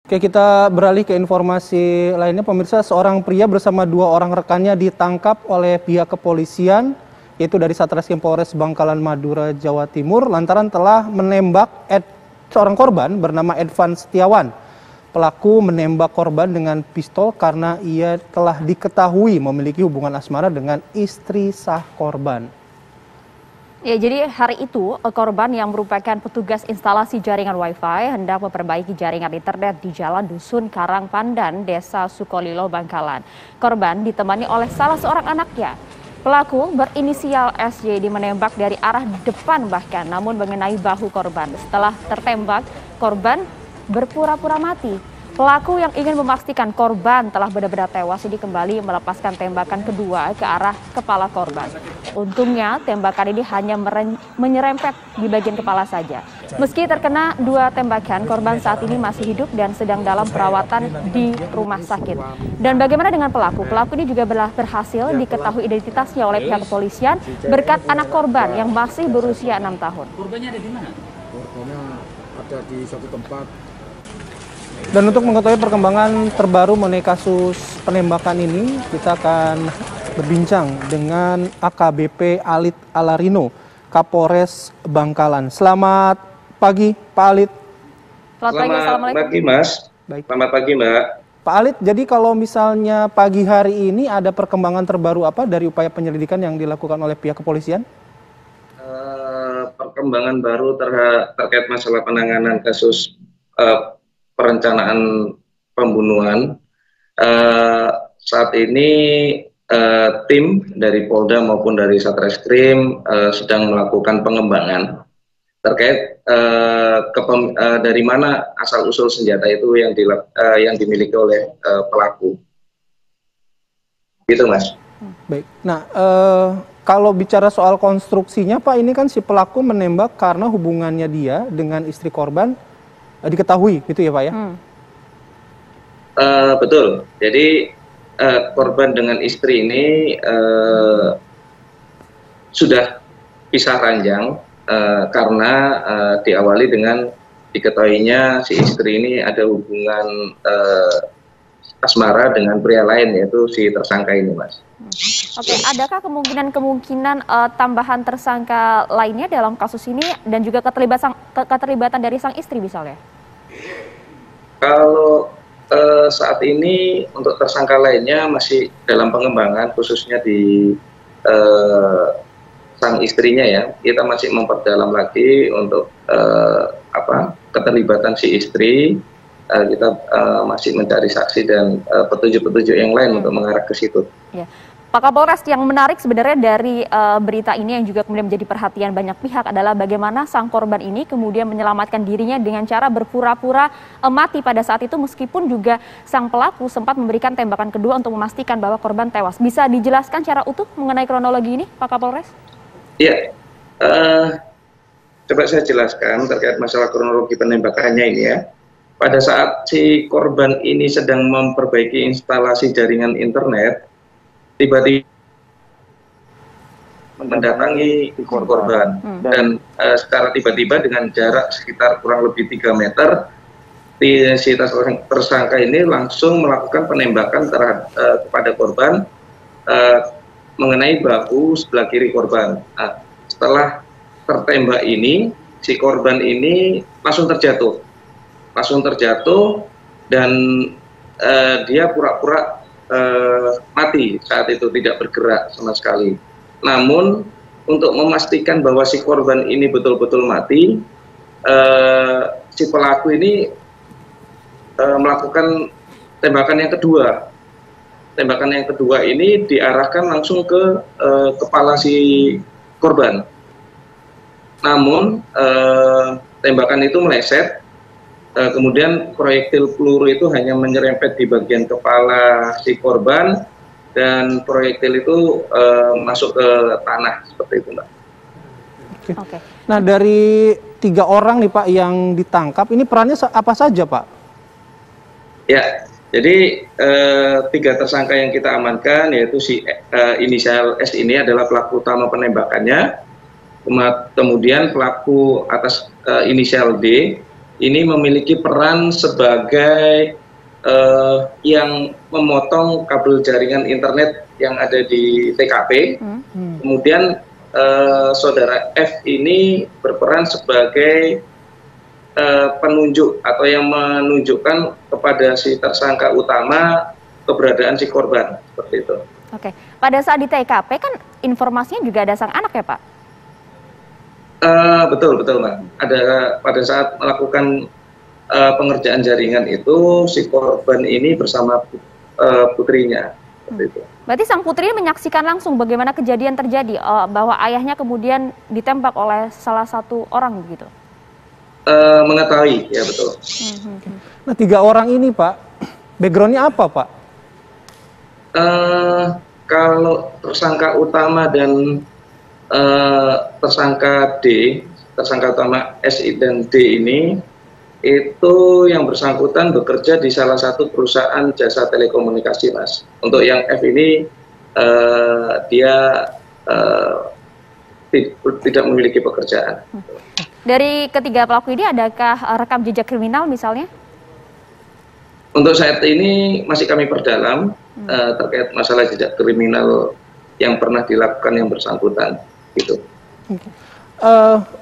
Oke, kita beralih ke informasi lainnya. Pemirsa, seorang pria bersama 2 orang rekannya ditangkap oleh pihak kepolisian, yaitu dari Satreskrim Polres Bangkalan, Madura, Jawa Timur, lantaran telah menembak seorang korban bernama Edvan Setiawan. Pelaku menembak korban dengan pistol karena ia telah diketahui memiliki hubungan asmara dengan istri sah korban. Ya, jadi hari itu korban yang merupakan petugas instalasi jaringan Wi-Fi hendak memperbaiki jaringan internet di Jalan Dusun Karangpandan, Desa Sukolilo, Bangkalan. Korban ditemani oleh salah seorang anaknya. Pelaku berinisial SJ menembak dari arah depan bahkan, namun mengenai bahu korban. Setelah tertembak, korban berpura-pura mati. Pelaku yang ingin memastikan korban telah benar-benar tewas ini kembali melepaskan tembakan kedua ke arah kepala korban. Untungnya tembakan ini hanya menyerempet di bagian kepala saja. Meski terkena 2 tembakan, korban saat ini masih hidup dan sedang dalam perawatan di rumah sakit. Dan bagaimana dengan pelaku? Pelaku ini juga berhasil diketahui identitasnya oleh pihak kepolisian berkat anak korban yang masih berusia 6 tahun. Korbannya ada di mana? Korbannya ada di satu tempat. Dan untuk mengetahui perkembangan terbaru mengenai kasus penembakan ini, kita akan berbincang dengan AKBP Alit Alarino, Kapolres Bangkalan. Selamat pagi, Pak Alit. Selamat pagi, Mas. Baik. Selamat pagi, Mbak. Pak Alit, jadi kalau misalnya pagi hari ini ada perkembangan terbaru apa dari upaya penyelidikan yang dilakukan oleh pihak kepolisian? Perkembangan baru terkait masalah penanganan kasus perencanaan pembunuhan. Saat ini tim dari Polda maupun dari Satreskrim sedang melakukan pengembangan terkait dari mana asal-usul senjata itu yang dimiliki oleh pelaku. Gitu, Mas. Baik. Nah, kalau bicara soal konstruksinya, Pak, ini kan si pelaku menembak karena hubungannya dia dengan istri korban diketahui, gitu ya, Pak ya? Betul. Jadi korban dengan istri ini sudah pisah ranjang karena diawali dengan diketahuinya si istri ini ada hubungan asmara dengan pria lain, yaitu si tersangka ini, Mas. Oke, adakah kemungkinan tambahan tersangka lainnya dalam kasus ini dan juga keterlibatan dari sang istri misalnya? Kalau saat ini untuk tersangka lainnya masih dalam pengembangan, khususnya di sang istrinya ya. Kita masih memperdalam lagi untuk keterlibatan si istri. Kita masih mencari saksi dan petunjuk-petunjuk yang lain untuk mengarah ke situ. Ya. Pak Kapolres, yang menarik sebenarnya dari berita ini yang juga kemudian menjadi perhatian banyak pihak adalah bagaimana sang korban ini kemudian menyelamatkan dirinya dengan cara berpura-pura mati pada saat itu, meskipun juga sang pelaku sempat memberikan tembakan kedua untuk memastikan bahwa korban tewas. Bisa dijelaskan secara utuh mengenai kronologi ini, Pak Kapolres? Iya, coba saya jelaskan terkait masalah kronologi penembakannya ini ya. Pada saat si korban ini sedang memperbaiki instalasi jaringan internet, tiba-tiba mendatangi korban dan secara tiba-tiba dengan jarak sekitar kurang lebih 3 meter, si tersangka ini langsung melakukan penembakan kepada korban mengenai bahu sebelah kiri korban. Nah, setelah tertembak ini, si korban ini langsung terjatuh dan dia pura-pura mati saat itu, tidak bergerak sama sekali. Namun untuk memastikan bahwa si korban ini betul-betul mati, si pelaku ini melakukan tembakan yang kedua. Tembakan yang kedua ini diarahkan langsung ke kepala si korban. Namun tembakan itu meleset. Kemudian proyektil peluru itu hanya menyerempet di bagian kepala si korban dan proyektil itu masuk ke tanah seperti itu, Mbak. Oke. Nah, dari 3 orang nih Pak yang ditangkap, ini perannya apa saja, Pak? Ya, jadi 3 tersangka yang kita amankan, yaitu si inisial S ini adalah pelaku utama penembakannya, kemudian pelaku atas inisial D ini memiliki peran sebagai yang memotong kabel jaringan internet yang ada di TKP. Kemudian saudara F ini berperan sebagai penunjuk atau yang menunjukkan kepada si tersangka utama keberadaan si korban, seperti itu. Oke, pada saat di TKP kan informasinya juga ada sang anak ya Pak? Betul Mbak. Ada pada saat melakukan pengerjaan jaringan itu si korban ini bersama putrinya. Itu. Berarti sang putri menyaksikan langsung bagaimana kejadian terjadi, bahwa ayahnya kemudian ditembak oleh salah satu orang begitu? Mengetahui, ya betul. Nah 3 orang ini Pak, backgroundnya apa Pak? Kalau tersangka utama dan tersangka D, tersangka utama S dan D ini, itu yang bersangkutan bekerja di salah satu perusahaan jasa telekomunikasi, Mas. Untuk yang F ini dia tidak memiliki pekerjaan. Dari ketiga pelaku ini adakah rekam jejak kriminal misalnya? Untuk saat ini masih kami perdalam terkait masalah jejak kriminal yang pernah dilakukan yang bersangkutan. Gitu.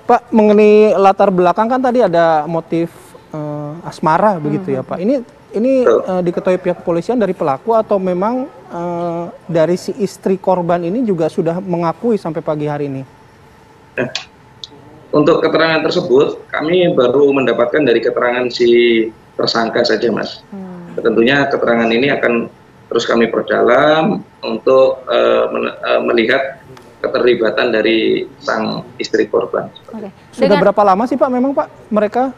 Pak, mengenai latar belakang kan tadi ada motif asmara begitu ya Pak. Ini diketahui pihak kepolisian dari pelaku atau memang dari si istri korban ini juga sudah mengakui sampai pagi hari ini? Untuk keterangan tersebut kami baru mendapatkan dari keterangan si tersangka saja, Mas. Tentunya keterangan ini akan terus kami perdalam untuk melihat keterlibatan dari sang istri korban. Oke. Sudah berapa lama sih Pak memang Pak mereka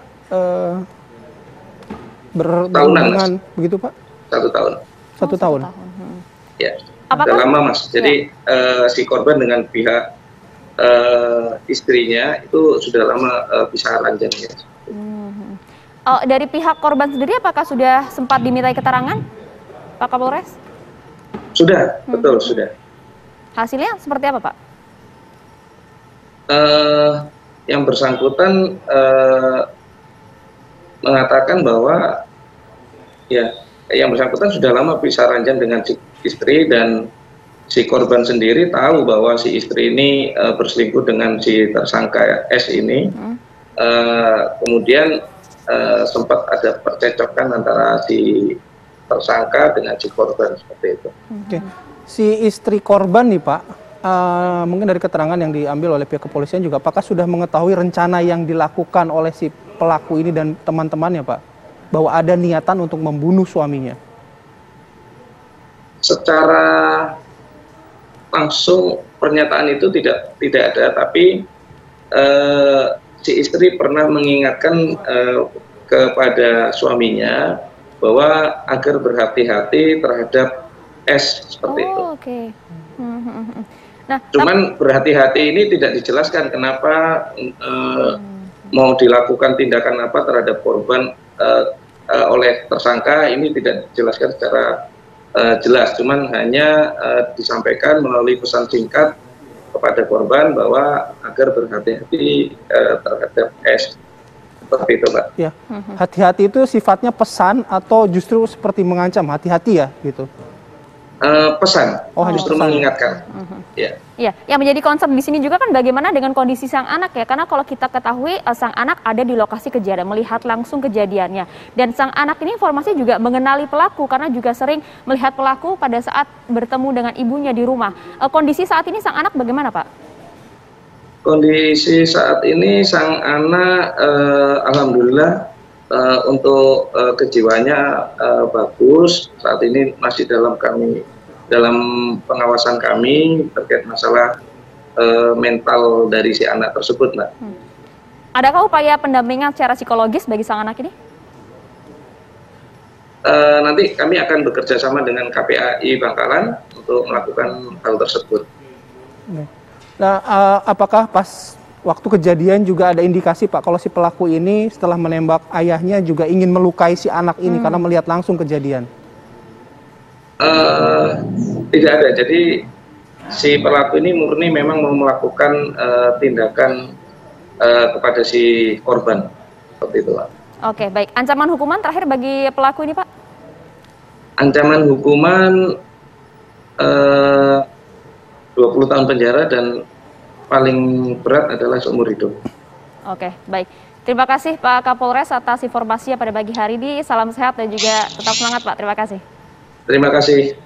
berhubungan begitu Pak? 1 tahun. 1 tahun. Ya, sudah lama Mas. Jadi si korban dengan pihak istrinya itu sudah lama bisa ranjang ya. Dari pihak korban sendiri apakah sudah sempat dimintai keterangan, Pak Kapolres? Sudah, betul sudah. Hasilnya seperti apa Pak? Yang bersangkutan mengatakan bahwa ya yang bersangkutan sudah lama bisa ranjang dengan si istri dan si korban sendiri tahu bahwa si istri ini berselingkuh dengan si tersangka S ini. Kemudian sempat ada percecokan antara si tersangka dengan si korban seperti itu. Oke. Si istri korban nih Pak, mungkin dari keterangan yang diambil oleh pihak kepolisian juga, apakah sudah mengetahui rencana yang dilakukan oleh si pelaku ini dan teman-temannya Pak, bahwa ada niatan untuk membunuh suaminya? Secara langsung pernyataan itu tidak ada, tapi si istri pernah mengingatkan kepada suaminya bahwa agar berhati-hati terhadap S seperti itu. Oke. Nah, cuman berhati-hati ini tidak dijelaskan kenapa mau dilakukan tindakan apa terhadap korban oleh tersangka, ini tidak dijelaskan secara jelas, cuman hanya disampaikan melalui pesan singkat kepada korban bahwa agar berhati-hati terhadap S. Seperti itu, Mbak. Ya, hati-hati itu sifatnya pesan atau justru seperti mengancam, hati-hati ya gitu? Pesan, justru pesan. Mengingatkan. Ya, yang menjadi concern di sini juga kan bagaimana dengan kondisi sang anak ya, karena kalau kita ketahui sang anak ada di lokasi kejadian, melihat langsung kejadiannya, dan sang anak ini informasi juga mengenali pelaku karena juga sering melihat pelaku pada saat bertemu dengan ibunya di rumah. Kondisi saat ini sang anak bagaimana Pak? Kondisi saat ini sang anak alhamdulillah untuk kejiwaannya bagus. Saat ini masih dalam pengawasan kami terkait masalah mental dari si anak tersebut, Mbak. Adakah upaya pendampingan secara psikologis bagi sang anak ini? Nanti kami akan bekerja sama dengan KPAI Bangkalan untuk melakukan hal tersebut. Nah, apakah pas waktu kejadian juga ada indikasi Pak kalau si pelaku ini setelah menembak ayahnya juga ingin melukai si anak ini karena melihat langsung kejadian? Tidak ada. Jadi si pelaku ini murni memang mau melakukan tindakan kepada si korban seperti itu, Pak. Oke, baik. Ancaman hukuman terakhir bagi pelaku ini, Pak? Ancaman hukuman 20 tahun penjara dan paling berat adalah seumur hidup. Oke, baik. Terima kasih Pak Kapolres atas informasinya pada pagi hari ini. Salam sehat dan juga tetap semangat, Pak. Terima kasih. Terima kasih.